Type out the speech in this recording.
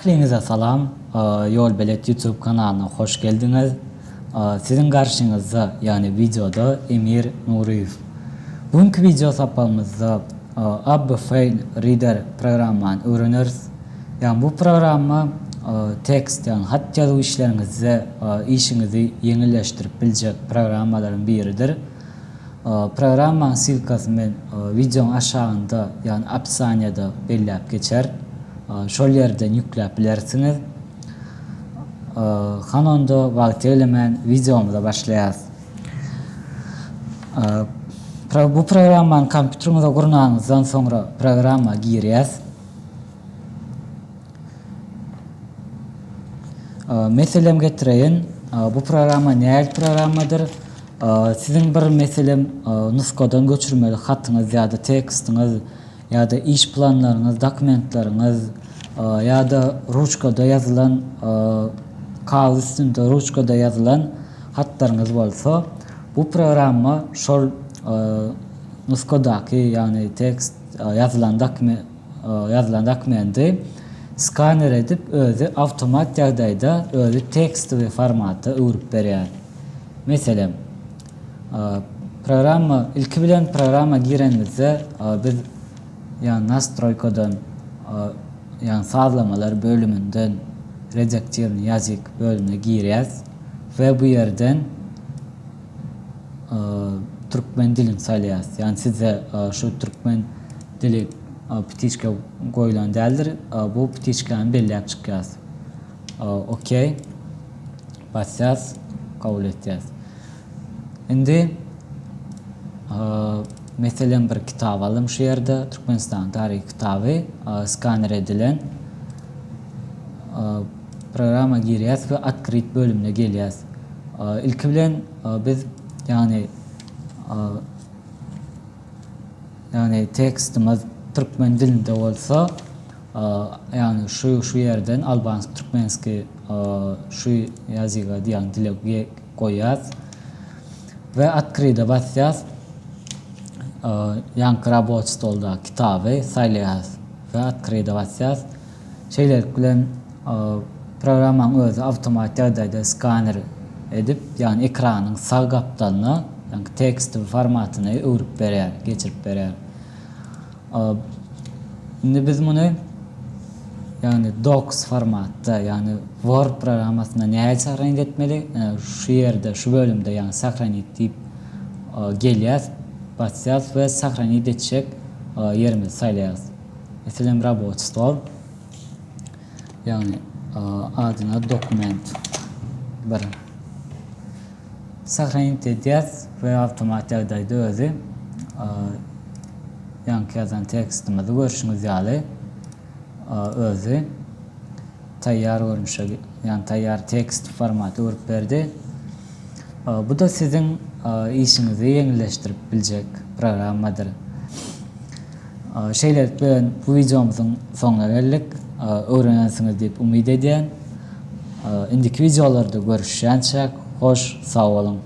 Ähliňize salam. Yol Belet YouTube kanalına hoş geldiniz. Sizin karşınızda yani videoda Emir Nuriyev. Bugünkü video sapamızda Abbe File Reader programını öğreniriz. Yani bu programı text yani hat yazı işlerinizde işinizi yenileştirip bilecek programların biridir. Programın silkasını videonun aşağında yani apsaniyada belirleyip geçer. Şol yerden yükleyebilirsiniz. Hanonda vaktiyle men videomuza başlayız. Bu programın kompüterinize kurulağınızdan sonra programa giriyoruz. Meselem getireyim. Bu programa neyel programıdır? Sizin bir meselem nuskodan göçürmeli hattınız ya da tekstiniz ya da iş planlarınız, dokumentlarınız ya da ruçkada yazılan kağıt üstünde ruçkada yazılan hatlarınız olsa bu programı şol nuskodaki yani tekst yazılan dokumenti skaner edip özü avtomat yağdayda özü tekst ve formatı öğürüp veriyor. Mesela programı ilk bilen programa girenimizde biz yani nastroykodan yani sağlamalar bölümünden redaktörün yazık bölümüne giriyoruz ve bu yerden Türkmen dilini sayıyoruz. Yani size şu Türkmen dili pitiçka koyulan değildir. Bu pitiçkanı belirleyip çıkıyoruz. Okey. Basacağız. Kabul edeceğiz. Şimdi mesela bir kitap alalım şu yerde Türkmenistan tarihi kitabı skaner edilen programa giriyoruz ve открыть bölümüne geliyoruz. İlk bilen biz yani tekstimiz Türkmen dilinde olsa yani şu yerden Albansk Türkmenski şu yazıya diyen dile koyacağız ve открыt'e basacağız. Yankı Rabot stolda kitabı saylayacağız ve открыt'e basacağız. Şeyler bilen programın özü otomatik yağdayda skaner edip yani ekranın sağ kaptalına yani tekst formatını öğürüp verir, geçirip verir. Şimdi biz bunu yani docs formatta yani Word programmasına neye sakranit etmeli? Şu yerde, şu bölümde yani sakranit deyip geliyoruz, basacağız ve sakranit edecek yerimizi saylayacağız. Mesela Rabot Store yani adına document bir sakranit edeceğiz ve otomatik yağdayda özü yankı yazan tekstimizi görüşünüz yani özü tayyar olmuş yani tayyar tekst formatı örüp verdi. Bu da sizin işinizi yenileştirip bilecek programıdır. Ben bu videomuzun sonuna geldik. Öğrenirsiniz deyip umid ediyorum. İndiki videolarda görüşeceğiz. Hoş, sağ olun.